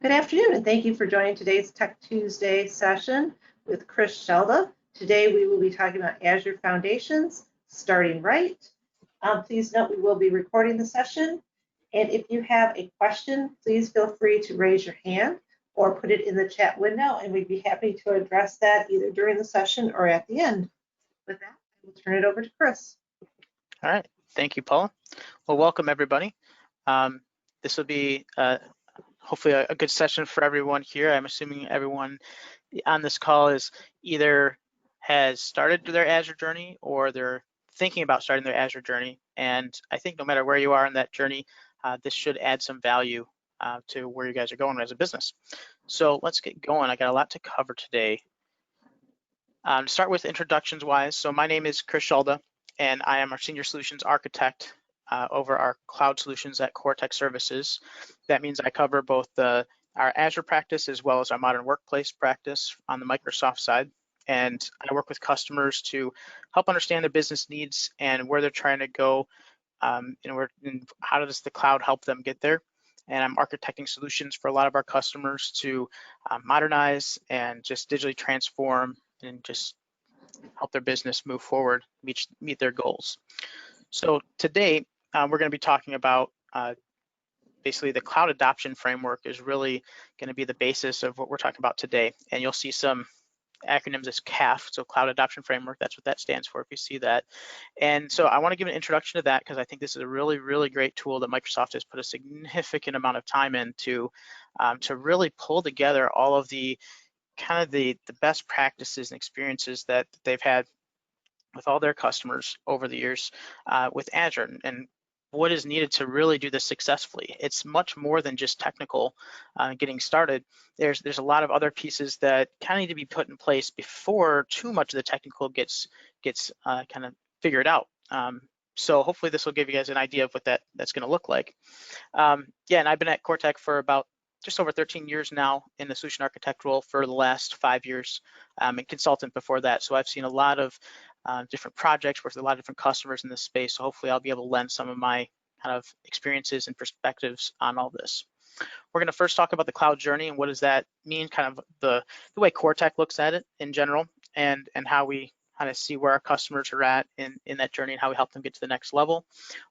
Good afternoon, and thank you for joining today's Tech Tuesday session with Chris Shelda. Today we will be talking about Azure Foundations, starting right. Please note we will be recording the session, and if you have a question, please feel free to raise your hand or put it in the chat window, and we'd be happy to address that either during the session or at the end. With that, I will turn it over to Chris. All right, thank you, Paula. Well, welcome everybody. This will be hopefully a good session for everyone here. I'm assuming everyone on this call is either has started their Azure journey or they're thinking about starting their Azure journey. And I think no matter where you are in that journey, this should add some value to where you guys are going as a business. So let's get going. I got a lot to cover today. To start with introductions wise, so my name is Chris Shelda, and I am our Senior Solutions Architect over our cloud solutions at Coretek Services. That means I cover both our Azure practice as well as our modern workplace practice on the Microsoft side. And I work with customers to help understand their business needs and where they're trying to go, and how does the cloud help them get there. And I'm architecting solutions for a lot of our customers to modernize and just digitally transform and just help their business move forward, meet their goals. So today, we're going to be talking about basically the cloud adoption framework is really going to be the basis of what we're talking about today. And you'll see some acronyms as CAF, so Cloud Adoption Framework, that's what that stands for if you see that. And so I want to give an introduction to that because I think this is a really, really great tool that Microsoft has put a significant amount of time into to really pull together all of the the best practices and experiences that they've had with all their customers over the years with Azure and what is needed to really do this successfully. It's much more than just technical getting started. There's a lot of other pieces that kind of need to be put in place before too much of the technical gets kind of figured out. So hopefully this will give you guys an idea of what that's going to look like. Yeah, and I've been at Coretek for about just over 13 years now in the solution architect role for the last 5 years, and consultant before that. So I've seen a lot of different projects, worked with a lot of different customers in this space. So hopefully I'll be able to lend some of my kind of experiences and perspectives on all this. We're going to first talk about the cloud journey and what does that mean, kind of the way Coretek looks at it in general, and how we kind of see where our customers are at in that journey and how we help them get to the next level.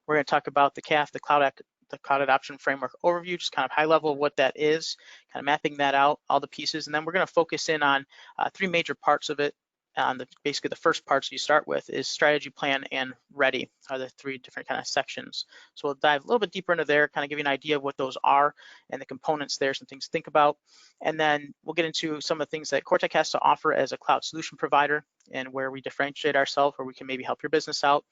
We're going to talk about the CAF, the Cloud Adoption Framework overview, just kind of high level of what that is, kind of mapping that out, all the pieces, and then we're going to focus in on 3 major parts of it. Basically the first parts you start with is strategy, plan, and ready are the 3 different kind of sections. So we'll dive a little bit deeper into there, kind of give you an idea of what those are and the components there, some things to think about. And then we'll get into some of the things that Coretek has to offer as a cloud solution provider and where we differentiate ourselves, where we can maybe help your business out.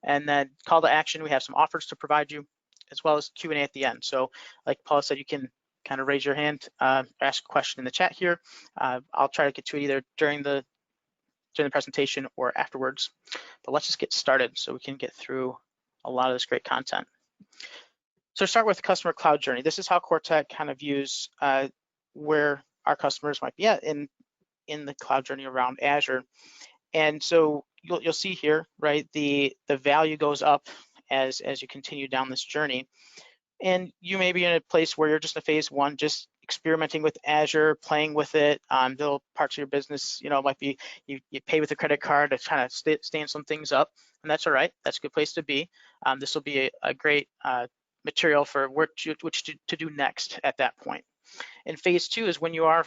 And then call to action, we have some offers to provide you, as well as Q&A at the end. So like Paula said, you can kind of raise your hand, ask a question in the chat here. I'll try to get to it either during the presentation or afterwards, but let's just get started so we can get through a lot of this great content. So start with the customer cloud journey. This is how Coretek kind of views where our customers might be at in the cloud journey around Azure. And so you'll see here, right, the value goes up as you continue down this journey. And you may be in a place where you're just in phase 1, just experimenting with Azure, playing with it. Little parts of your business, might be you pay with a credit card to kind of stand some things up, and that's all right. That's a good place to be. This will be a great material for which to do next at that point. And phase 2 is when you are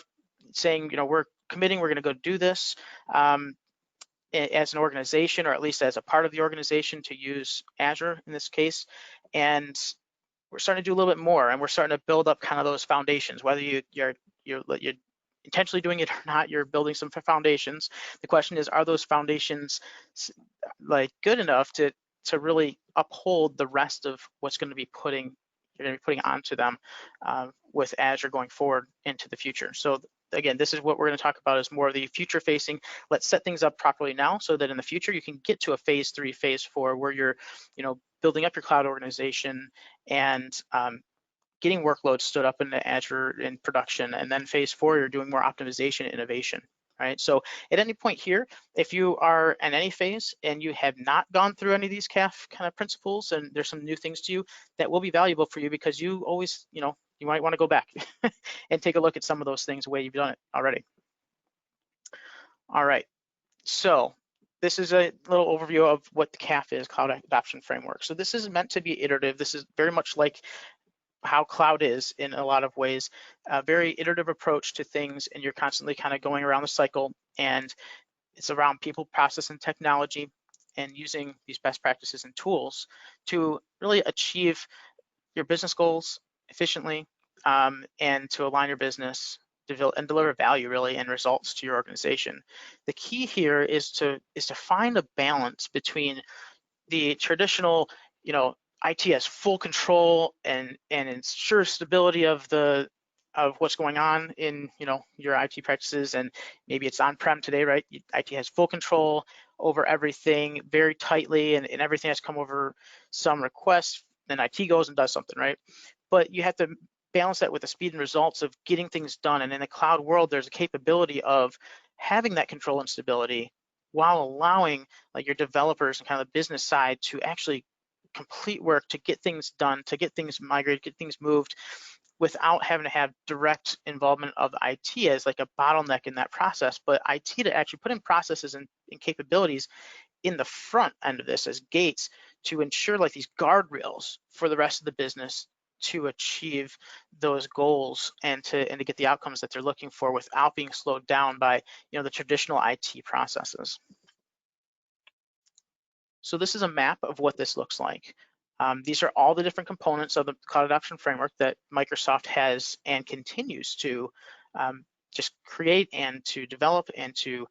saying, we're committing, we're going to go do this as an organization, or at least as a part of the organization, to use Azure in this case. And we're starting to do a little bit more, and we're starting to build up kind of those foundations. Whether you're intentionally doing it or not, you're building some foundations. The question is, are those foundations like good enough to really uphold the rest of what's going to be you're going to be putting onto them with Azure going forward into the future? So again, this is what we're going to talk about, is more of the future facing. Let's set things up properly now so that in the future you can get to a phase 3, phase 4, where you're building up your cloud organization and getting workloads stood up into Azure in production. And then phase 4, you're doing more optimization and innovation, right? So at any point here, if you are in any phase and you have not gone through any of these CAF kind of principles and there's some new things to you, that will be valuable for you because you always, you might want to go back and take a look at some of those things the way you've done it already. All right, so this is a little overview of what the CAF is, Cloud Adoption Framework. So this is meant to be iterative. This is very much like how cloud is in a lot of ways, a very iterative approach to things, and you're constantly kind of going around the cycle, and it's around people, process, and technology, and using these best practices and tools to really achieve your business goals efficiently, and to align your business and deliver value really and results to your organization. The key here is to find a balance between the traditional, IT has full control and ensure stability of what's going on in your IT practices, and maybe it's on-prem today, right? IT has full control over everything very tightly, and everything has come over some request, then IT goes and does something, right? But you have to balance that with the speed and results of getting things done. And in the cloud world, there's a capability of having that control and stability while allowing like your developers and kind of the business side to actually complete work, to get things done, to get things migrated, get things moved without having to have direct involvement of IT as like a bottleneck in that process, but IT to actually put in processes and capabilities in the front end of this as gates to ensure like these guardrails for the rest of the business to achieve those goals and to get the outcomes that they're looking for without being slowed down by the traditional IT processes. So this is a map of what this looks like. These are all the different components of the Cloud Adoption Framework that Microsoft has and continues to just create and to develop and to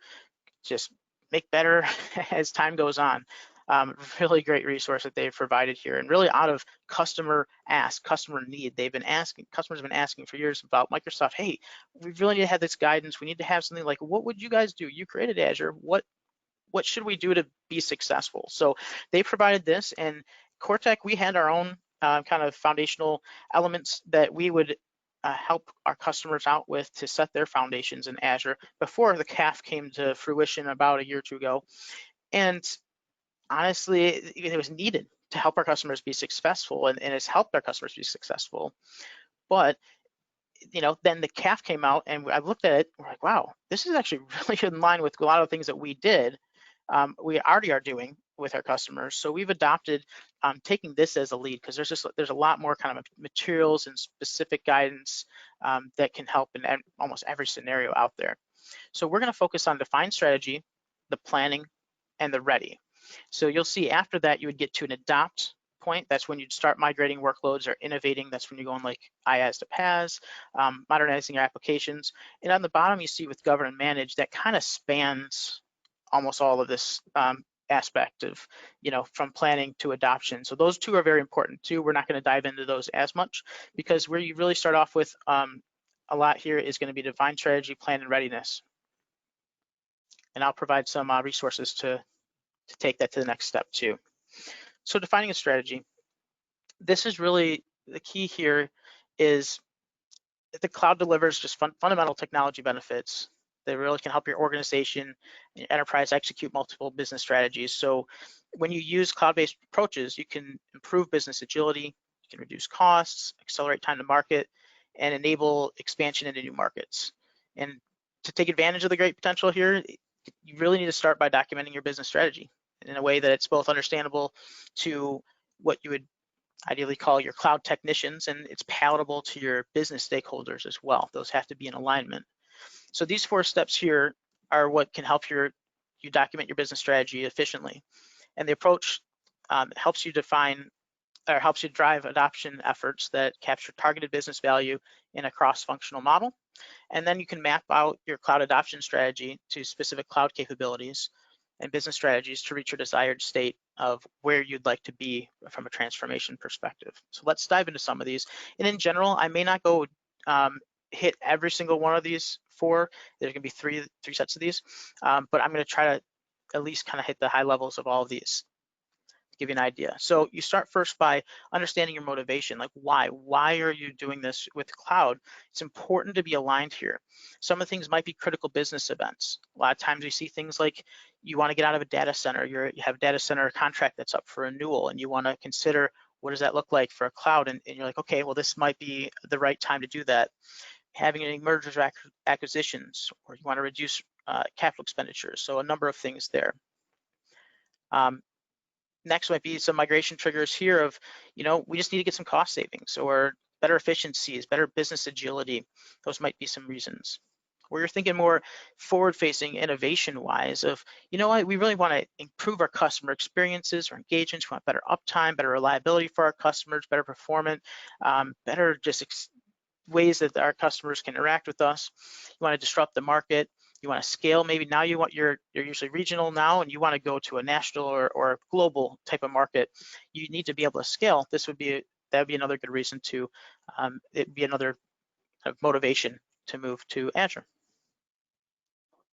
just make better as time goes on. Really great resource that they've provided here, and really out of customer need. Customers have been asking for years about Microsoft, hey, we really need to have this guidance. We need to have something like, what would you guys do? You created Azure. What should we do to be successful? So they provided this, and Coretek, we had our own kind of foundational elements that we would help our customers out with to set their foundations in Azure before the CAF came to fruition about a year or two ago. And honestly, it was needed to help our customers be successful, and it's helped our customers be successful. But then the CAF came out, and I looked at it, we're like, wow, this is actually really in line with a lot of things that we did. We already are doing with our customers. So we've adopted taking this as a lead, because there's a lot more kind of materials and specific guidance that can help in almost every scenario out there. So we're going to focus on define strategy, the planning, and the ready. So you'll see after that you would get to an adopt point. That's when you'd start migrating workloads or innovating. That's when you're going like IaaS to PaaS, modernizing your applications. And on the bottom you see with govern and manage, that kind of spans almost all of this aspect of, from planning to adoption. So those two are very important too. We're not going to dive into those as much, because where you really start off with a lot here is going to be define strategy, plan, and readiness. And I'll provide some resources to take that to the next step too. So defining a strategy. This is really the key here, is the cloud delivers just fundamental technology benefits that really can help your organization and enterprise execute multiple business strategies. So when you use cloud-based approaches, you can improve business agility, you can reduce costs, accelerate time to market, and enable expansion into new markets. And to take advantage of the great potential here, you really need to start by documenting your business strategy in a way that it's both understandable to what you would ideally call your cloud technicians, and it's palatable to your business stakeholders as well. Those have to be in alignment. So these 4 steps here are what can help you document your business strategy efficiently. And the approach helps you drive adoption efforts that capture targeted business value in a cross-functional model. And then you can map out your cloud adoption strategy to specific cloud capabilities and business strategies to reach your desired state of where you'd like to be from a transformation perspective. So let's dive into some of these. And in general, I may not go hit every single one of these 4. There's gonna be three sets of these, but I'm gonna try to at least kind of hit the high levels of all of these. give you an idea. So you start first by understanding your motivation, like why are you doing this with cloud? It's important to be aligned here. Some of the things might be critical business events. A lot of times we see things like you want to get out of a data center, you have a data center contract that's up for renewal, and you want to consider what does that look like for a cloud, and you're like, okay, well, this might be the right time to do that. Having any mergers or acquisitions, or you want to reduce capital expenditures, so a number of things there. Next might be some migration triggers here of, we just need to get some cost savings or better efficiencies, better business agility. Those might be some reasons. Where you're thinking more forward-facing innovation-wise of, what, we really want to improve our customer experiences or engagements. We want better uptime, better reliability for our customers, better performance, better just ways that our customers can interact with us. You want to disrupt the market. You want to scale. Maybe now you're usually regional now, and you want to go to a national or global type of market. You need to be able to scale. That would be another good reason to. It'd be another kind of motivation to move to Azure.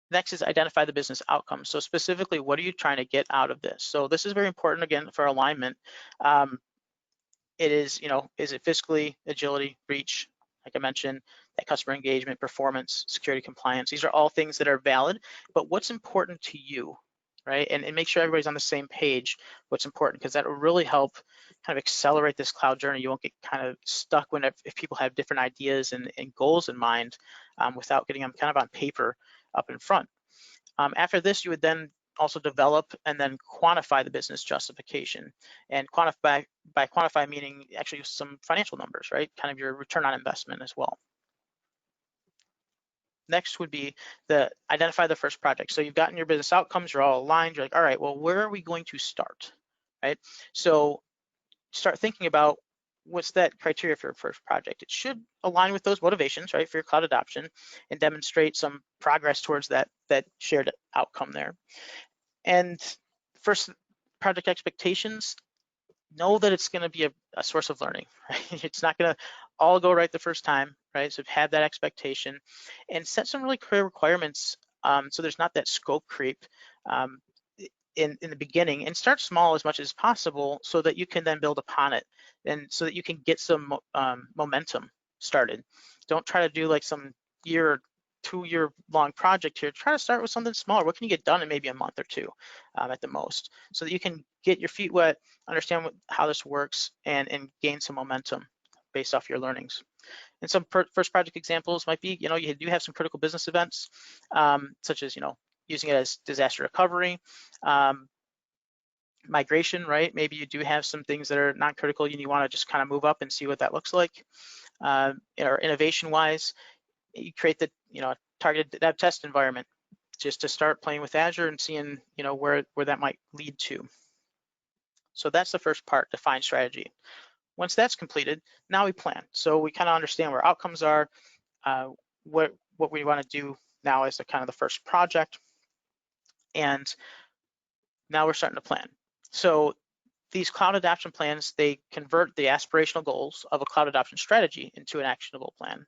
Next is identify the business outcomes. So specifically, what are you trying to get out of this? So this is very important again for alignment. It is, is it fiscally, agility, reach? Like I mentioned, that customer engagement, performance, security, compliance. These are all things that are valid, but what's important to you, right? And make sure everybody's on the same page, what's important, because that will really help kind of accelerate this cloud journey. You won't get kind of stuck if people have different ideas and goals in mind without getting them kind of on paper up in front. After this, you would then also develop and then quantify the business justification. And quantify meaning actually some financial numbers, right? Kind of your return on investment as well. Next would be identify the first project. So you've gotten your business outcomes, you're all aligned, you're like, all right, well, where are we going to start, right? So start thinking about what's that criteria for your first project. It should align with those motivations, right, for your cloud adoption and demonstrate some progress towards that shared outcome there. And first project expectations, know that it's going to be a source of learning, right? It's not going to all go right the first time, right? So have that expectation and set some really clear requirements so there's not that scope creep in the beginning, and start small as much as possible so that you can then build upon it and so that you can get some momentum started. Don't try to do like some two-year long project here. Try to start with something smaller. What can you get done in maybe a month or two at the most, so that you can get your feet wet, understand how this works, and gain some momentum based off your learnings. And some first project examples might be, you do have some critical business events, such as, using it as disaster recovery, migration, right? Maybe you do have some things that are non-critical and you want to just kind of move up and see what that looks like. Or innovation-wise, you create the targeted dev test environment just to start playing with Azure and seeing where that might lead to. So that's the first part, define strategy. Once that's completed, now we plan. So we kind of understand where outcomes are, what we want to do now as kind of the first project, and now we're starting to plan. So these cloud adoption plans, they convert the aspirational goals of a cloud adoption strategy into an actionable plan.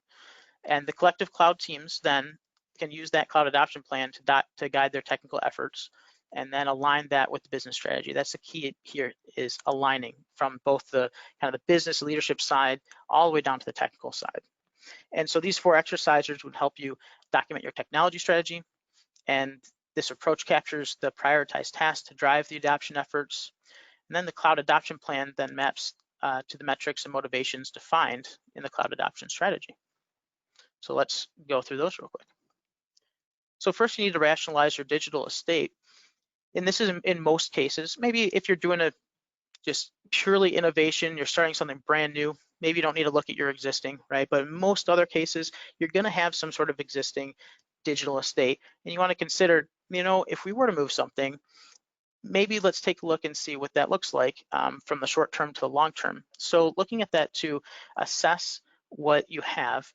And the collective cloud teams then can use that cloud adoption plan to guide their technical efforts and then align that with the business strategy. That's the key here, is aligning from both the kind of the business leadership side all the way down to the technical side. And so these 4 exercises would help you document your technology strategy. And this approach captures the prioritized tasks to drive the adoption efforts. And then the cloud adoption plan then maps to the metrics and motivations defined in the cloud adoption strategy. So let's go through those real quick. So first, you need to rationalize your digital estate. And this is in most cases. Maybe if you're doing just purely innovation, you're starting something brand new, maybe you don't need to look at your existing, right? But in most other cases, you're going to have some sort of existing digital estate. And you want to consider, if we were to move something, maybe let's take a look and see what that looks like from the short term to the long term. So looking at that to assess what you have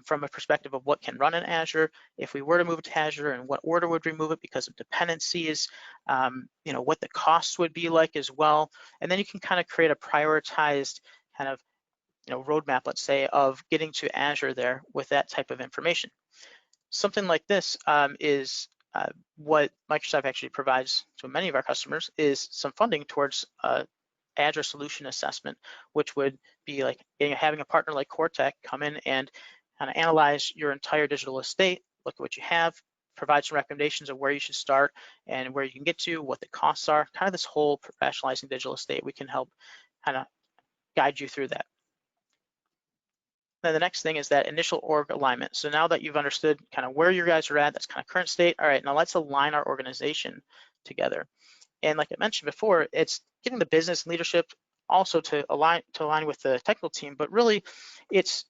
from a perspective of what can run in Azure, if we were to move it to Azure, and what order would we move it because of dependencies, what the costs would be like as well. And then you can kind of create a prioritized kind of roadmap, let's say, of getting to Azure there with that type of information. Something like this is what Microsoft actually provides to many of our customers is some funding towards Azure solution assessment, which would be like having a partner like Coretek come in and kind of analyze your entire digital estate, look at what you have, provide some recommendations of where you should start and where you can get to, what the costs are, kind of this whole professionalizing digital estate. We can help kind of guide you through that. Then the next thing is that initial org alignment. So now that you've understood kind of where you guys are at, that's kind of current state. All right, now let's align our organization together. And like I mentioned before, it's getting the business leadership also to align with the technical team, but really it's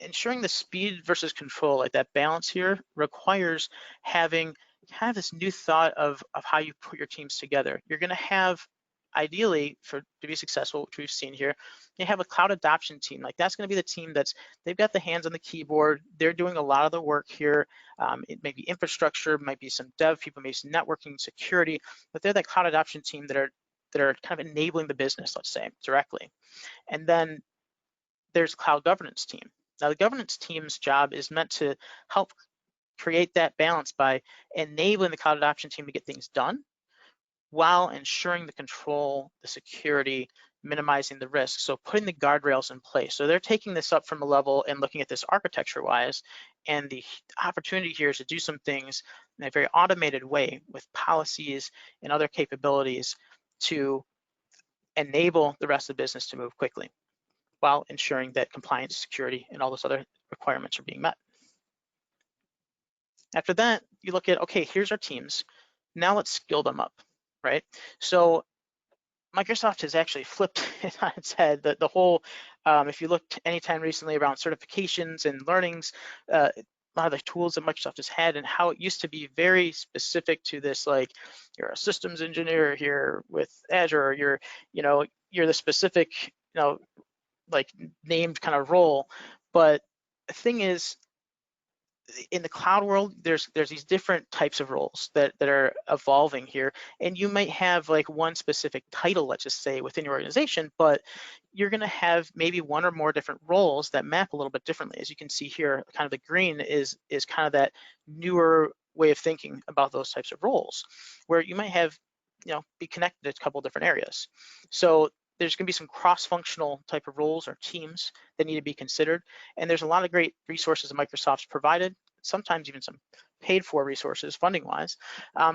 ensuring the speed versus control, like that balance here requires having kind of this new thought of how you put your teams together. You're gonna have, ideally, to be successful, which we've seen here, you have a cloud adoption team. Like that's gonna be the team they've got the hands on the keyboard, they're doing a lot of the work here. It may be infrastructure, might be some dev people, maybe some networking, security, but they're that cloud adoption team that are kind of enabling the business, let's say, directly. And then there's cloud governance team. Now, the governance team's job is meant to help create that balance by enabling the cloud adoption team to get things done while ensuring the control, the security, minimizing the risk. So putting the guardrails in place. So they're taking this up from a level and looking at this architecture-wise, and the opportunity here is to do some things in a very automated way with policies and other capabilities to enable the rest of the business to move quickly, while ensuring that compliance, security, and all those other requirements are being met. After that, you look at, okay, here's our teams. Now let's skill them up, right? So Microsoft has actually flipped it on its head. The whole, if you looked anytime recently around certifications and learnings, a lot of the tools that Microsoft has had and how it used to be very specific to this, like you're a systems engineer here with Azure, or you're the specific, like named kind of role. But the thing is, in the cloud world, there's these different types of roles that are evolving here, and you might have like one specific title, let's just say, within your organization, but you're going to have maybe one or more different roles that map a little bit differently. As you can see here, kind of the green is kind of that newer way of thinking about those types of roles, where you might have, be connected to a couple different areas. So there's going to be some cross-functional type of roles or teams that need to be considered. And there's a lot of great resources that Microsoft's provided, sometimes even some paid for resources funding-wise,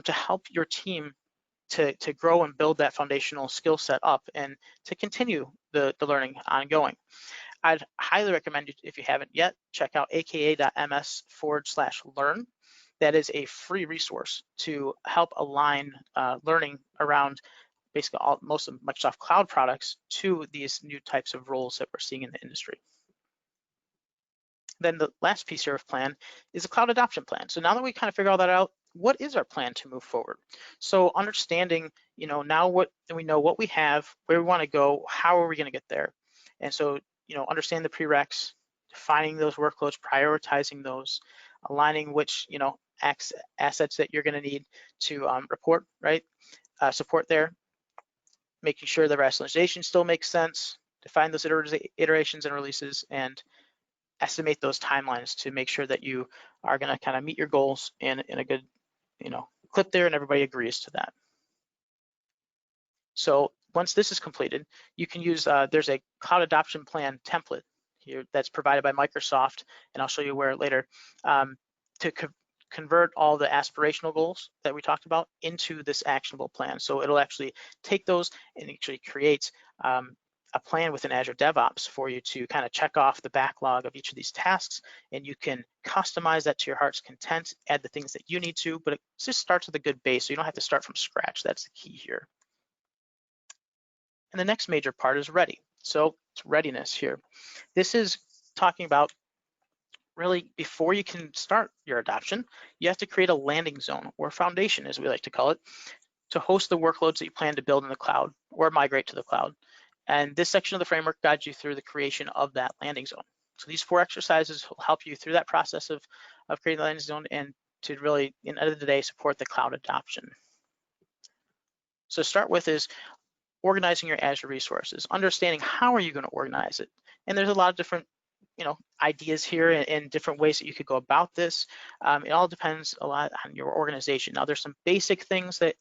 to help your team to grow and build that foundational skill set up and to continue the learning ongoing. I'd highly recommend you, if you haven't yet, check out aka.ms/learn. That is a free resource to help align learning around basically most of Microsoft Cloud products to these new types of roles that we're seeing in the industry. Then the last piece here of plan is a cloud adoption plan. So now that we kind of figure all that out, what is our plan to move forward? So understanding, now what we know what we have, where we want to go, how are we going to get there? And so, understand the prereqs, defining those workloads, prioritizing those, aligning which, assets that you're going to need to report, right? Support there, making sure the rationalization still makes sense, define those iterations and releases, and estimate those timelines to make sure that you are going to kind of meet your goals in a good, clip there, and everybody agrees to that. So once this is completed, you can use, there's a cloud adoption plan template here that's provided by Microsoft, and I'll show you where later, to convert all the aspirational goals that we talked about into this actionable plan. So it'll actually take those and actually create a plan within Azure DevOps for you to kind of check off the backlog of each of these tasks, and you can customize that to your heart's content, add the things that you need to, but it just starts with a good base, so you don't have to start from scratch. That's the key here. And the next major part is ready. So it's readiness here. This is talking about really, before you can start your adoption, you have to create a landing zone, or foundation as we like to call it, to host the workloads that you plan to build in the cloud or migrate to the cloud. And this section of the framework guides you through the creation of that landing zone. So these 4 exercises will help you through that process of creating the landing zone and to really, in the end of the day, support the cloud adoption. So to start with is organizing your Azure resources, understanding how are you going to organize it. And there's a lot of different ideas here and different ways that you could go about this. It all depends a lot on your organization. Now, there's some basic things that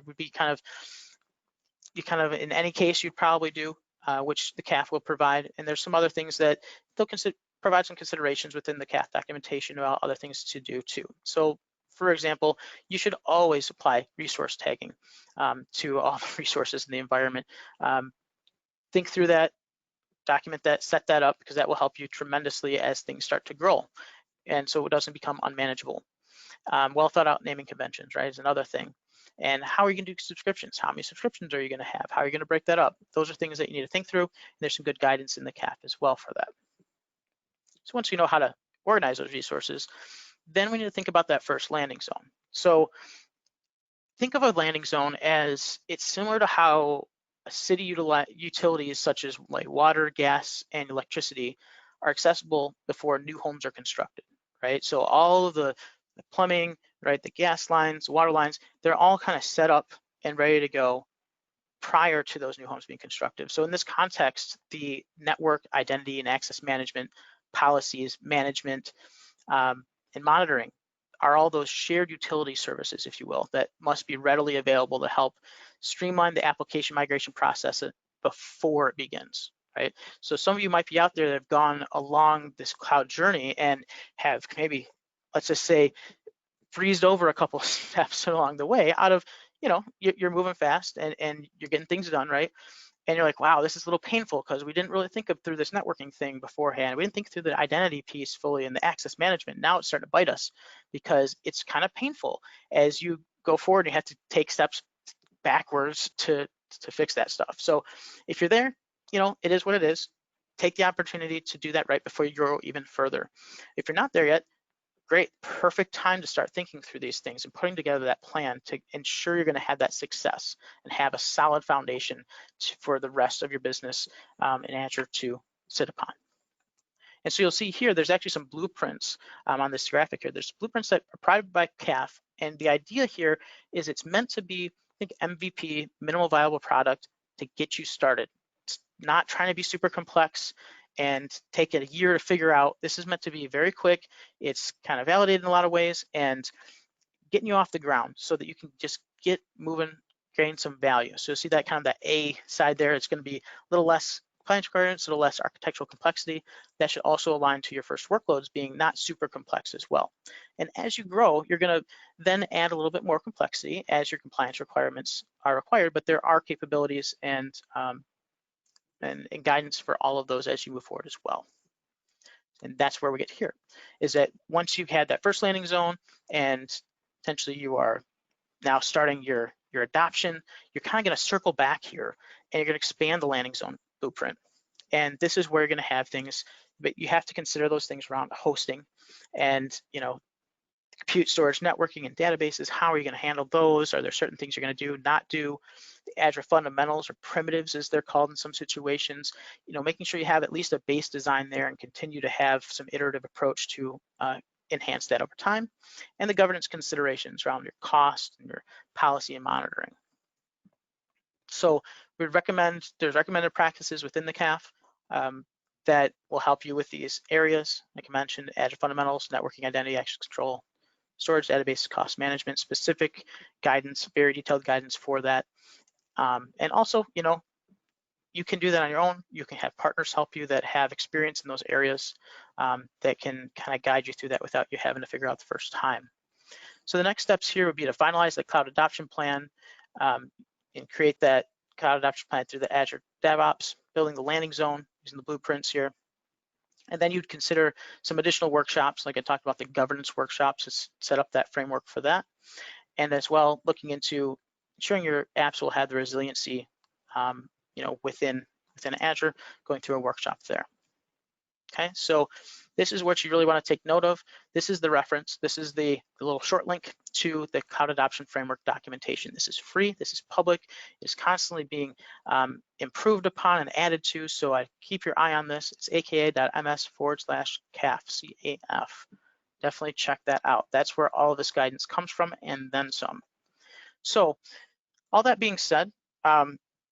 would be kind of in any case you'd probably do, which the CAF will provide, and there's some other things that they'll provide some considerations within the CAF documentation about other things to do too. So, for example, you should always apply resource tagging to all the resources in the environment. Think through that, document that, set that up, because that will help you tremendously as things start to grow, and so it doesn't become unmanageable. Well thought out naming conventions, right, is another thing. And how are you gonna do subscriptions? How many subscriptions are you gonna have? How are you gonna break that up? Those are things that you need to think through, and there's some good guidance in the CAF as well for that. So once you know how to organize those resources, then we need to think about that first landing zone. So think of a landing zone as it's similar to how a city utilities such as like water, gas, and electricity are accessible before new homes are constructed, right? So all of the plumbing, right, the gas lines, water lines, they're all kind of set up and ready to go prior to those new homes being constructed. So in this context, the network identity and access management policies, management, and monitoring are all those shared utility services, if you will, that must be readily available to help streamline the application migration process before it begins, right? So some of you might be out there that have gone along this cloud journey and have maybe, let's just say, breezed over a couple of steps along the way out of, you're moving fast and you're getting things done, right? And you're like, wow, this is a little painful because we didn't really think of through this networking thing beforehand. We didn't think through the identity piece fully and the access management. Now it's starting to bite us because it's kind of painful as you go forward and you have to take steps backwards to fix that stuff. So if you're there, it is what it is. Take the opportunity to do that right before you grow even further. If you're not there yet, great, perfect time to start thinking through these things and putting together that plan to ensure you're going to have that success and have a solid foundation for the rest of your business in Azure to sit upon. And so you'll see here, there's actually some blueprints on this graphic here. There's blueprints that are provided by CAF, and the idea here is it's meant to be, I think, MVP, minimal viable product, to get you started. It's not trying to be super complex and take it a year to figure out. This is meant to be very quick. It's kind of validated in a lot of ways and getting you off the ground so that you can just get moving, gain some value. So you'll see that kind of that A side there. It's going to be a little less compliance requirements, a little less architectural complexity. That should also align to your first workloads being not super complex as well. And as you grow, you're going to then add a little bit more complexity as your compliance requirements are required, but there are capabilities and guidance for all of those as you move forward as well. And that's where we get here, is that once you've had that first landing zone and potentially you are now starting your adoption, you're kind of going to circle back here and you're going to expand the landing zone blueprint. And this is where you're going to have things, but you have to consider those things around hosting and, compute, storage, networking, and databases. How are you going to handle those? Are there certain things you're going to do, not do? The Azure fundamentals, or primitives as they're called in some situations, making sure you have at least a base design there and continue to have some iterative approach to enhance that over time, and the governance considerations around your cost and your policy and monitoring. So there's recommended practices within the CAF that will help you with these areas. Like I mentioned, Azure fundamentals, networking, identity, access control, storage, database, cost management, specific guidance, very detailed guidance for that. And also, you can do that on your own. You can have partners help you that have experience in those areas that can kind of guide you through that without you having to figure out the first time. So the next steps here would be to finalize the cloud adoption plan and create that cloud adoption plan through the Azure DevOps, building the landing zone using the blueprints here. And then you'd consider some additional workshops, like I talked about the governance workshops, to set up that framework for that. And as well, looking into ensuring your apps will have the resiliency, within Azure, going through a workshop there. Okay, so this is what you really want to take note of. This is the reference. This is the little short link to the Cloud Adoption Framework documentation. This is free. This is public. It's constantly being improved upon and added to. So I keep your eye on this. It's aka.ms/CAF, C-A-F. Definitely check that out. That's where all of this guidance comes from, and then some. So all that being said,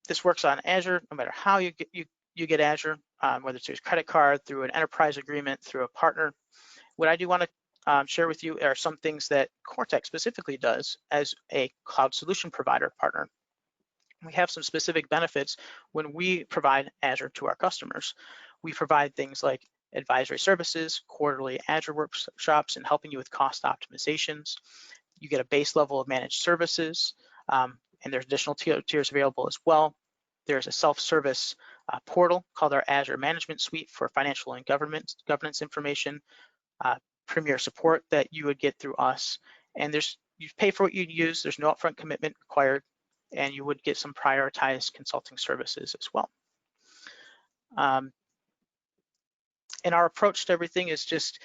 this works on Azure no matter how you you get Azure, whether it's through a credit card, through an enterprise agreement, through a partner. What I do want to share with you are some things that Coretek specifically does as a cloud solution provider partner. We have some specific benefits when we provide Azure to our customers. We provide things like advisory services, quarterly Azure workshops, and helping you with cost optimizations. You get a base level of managed services, and there's additional tiers available as well. There's a self-service portal called our Azure Management Suite for financial and governance information, premier support that you would get through us, and you pay for what you use. There's no upfront commitment required, and you would get some prioritized consulting services as well. And our approach to everything is just,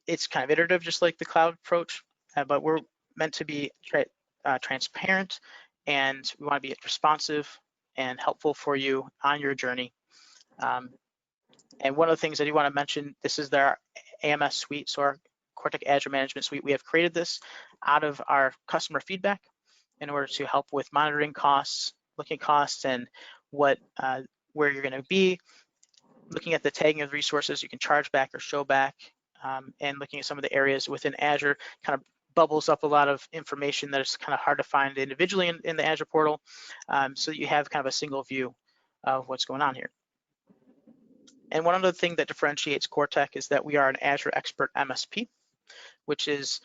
it's kind of iterative, just like the cloud approach, but we're meant to be transparent, and we want to be responsive and helpful for you on your journey. And one of the things I do want to mention, this is their AMS suite, so our Coretek Azure Management Suite. We have created this out of our customer feedback in order to help with monitoring costs, looking at costs and where you're going to be, looking at the tagging of resources you can charge back or show back, and looking at some of the areas within Azure, kind of bubbles up a lot of information that is kind of hard to find individually in the Azure portal, so that you have kind of a single view of what's going on here. And one other thing that differentiates Coretek is that we are an Azure Expert MSP, which is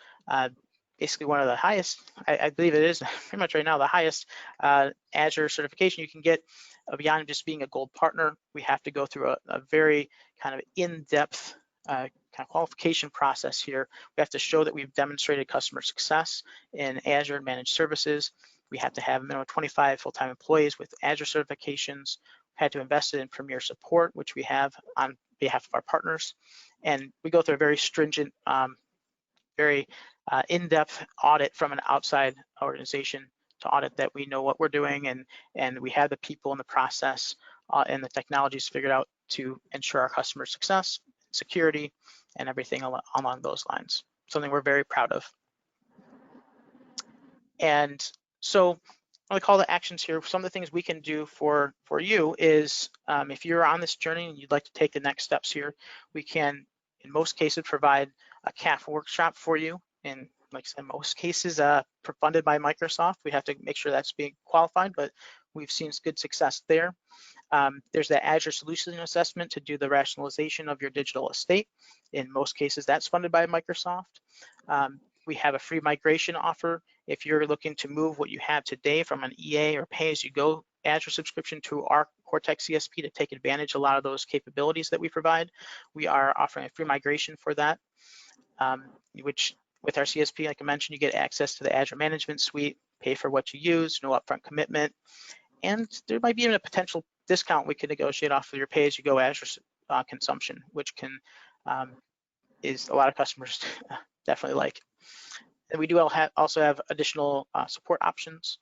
basically one of the highest, I believe it is pretty much right now, the highest Azure certification you can get. Beyond just being a gold partner, we have to go through a very kind of in-depth kind of qualification process here. We have to show that we've demonstrated customer success in Azure managed services. We have to have a minimum of 25 full-time employees with Azure certifications. We had to invest in premier support, which we have on behalf of our partners. And we go through a very stringent, very in-depth audit from an outside organization to audit that we know what we're doing, and we have the people in the process and the technologies figured out to ensure our customer success, security, and everything along those lines. Something we're very proud of. And so one of the call to actions here, some of the things we can do for you is if you're on this journey and you'd like to take the next steps here, we can, in most cases, provide a CAF workshop for you. And like I said, in most cases, funded by Microsoft. We have to make sure that's being qualified, but we've seen good success there. There's the Azure Solution Assessment to do the rationalization of your digital estate. In most cases, that's funded by Microsoft. We have a free migration offer if you're looking to move what you have today from an EA or pay-as-you-go Azure subscription to our Coretek CSP to take advantage of a lot of those capabilities that we provide. We are offering a free migration for that, which with our CSP, like I mentioned, you get access to the Azure Management Suite, pay for what you use, no upfront commitment, and there might be even a potential discount we could negotiate off of your pay-as-you-go Azure consumption, which can is a lot of customers definitely like. And we do also have additional support options,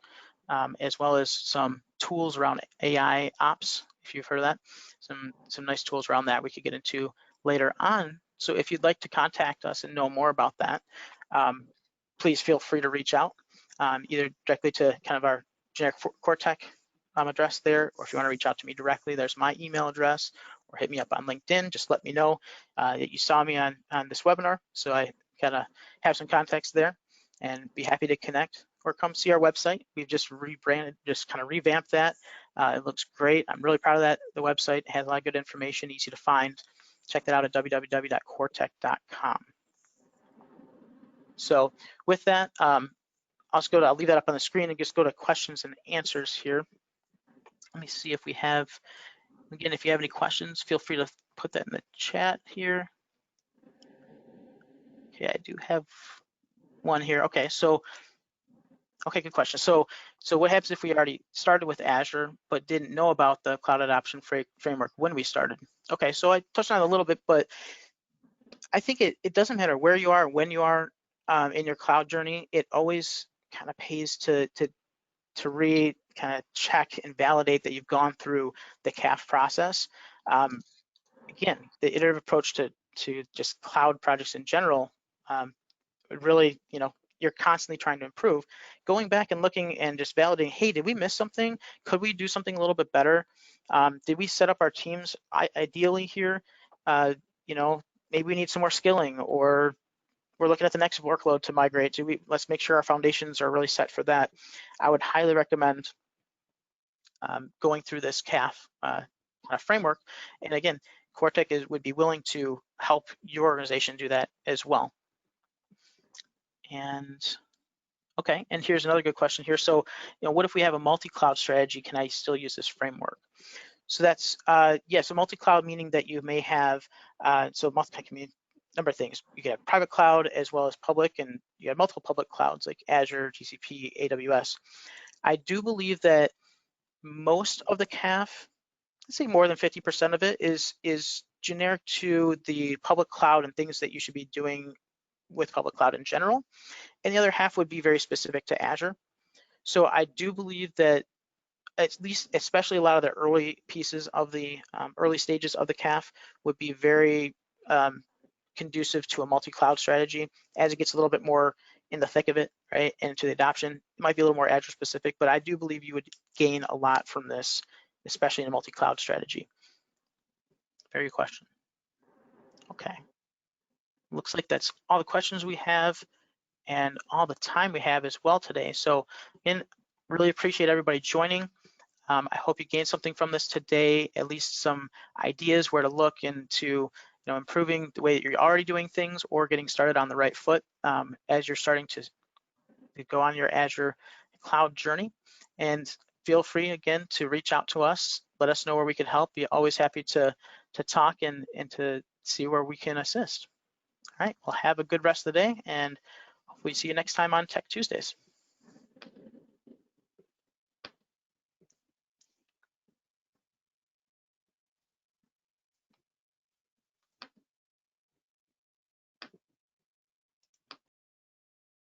as well as some tools around AI ops, if you've heard of that. Some nice tools around that we could get into later on. So if you'd like to contact us and know more about that, please feel free to reach out, either directly to kind of our generic Coretek address there, or if you want to reach out to me directly, there's my email address, or hit me up on LinkedIn. Just let me know that you saw me on this webinar, so I kind of have some context there, and be happy to connect, or come see our website. We've just rebranded, just kind of revamped that. It looks great. I'm really proud of that. The website has a lot of good information, easy to find. Check that out at www.coretek.com. So with that, I'll leave that up on the screen and just go to questions and answers here. Let me see if we have, again, if you have any questions, feel free to put that in the chat here. Okay, I do have one here. Okay, good question. So what happens if we already started with Azure but didn't know about the cloud adoption framework when we started? Okay, so I touched on it a little bit, but I think it doesn't matter where you are, when you are in your cloud journey. It always kind of pays to kind of check and validate that you've gone through the CAF process. Again, the iterative approach to just cloud projects in general, really, you're you're constantly trying to improve. Going back and looking and just validating, hey, did we miss something? Could we do something a little bit better? Did we set up our teams ideally here? You know, maybe we need some more skilling, or we're looking at the next workload to migrate. Let's make sure our foundations are really set for that. I would highly recommend going through this CAF framework. And again, Coretek would be willing to help your organization do that as well. And okay, and here's another good question here. So, you know, what if we have a multi-cloud strategy? Can I still use this framework? So that's, yes, a multi-cloud meaning that you may have, so multi-cloud can mean a number of things. You can have private cloud as well as public, and you have multiple public clouds like Azure, GCP, AWS. I do believe that most of the CAF, let's say more than 50% of it is generic to the public cloud and things that you should be doing with public cloud in general. And the other half would be very specific to Azure. So I do believe that at least, especially a lot of the early pieces of the early stages of the CAF would be very conducive to a multi-cloud strategy. As it gets a little bit more in the thick of it, right, and to the adoption, it might be a little more Azure specific, but I do believe you would gain a lot from this, especially in a multi-cloud strategy. Very good question. Okay. Looks like that's all the questions we have and all the time we have as well today. So again, really appreciate everybody joining. I hope you gained something from this today, at least some ideas where to look into, improving the way that you're already doing things or getting started on the right foot as you're starting to go on your Azure cloud journey. And feel free again to reach out to us. Let us know where we can help. Be always happy to talk and to see where we can assist. All right, well, have a good rest of the day, and hopefully see you next time on Tech Tuesdays.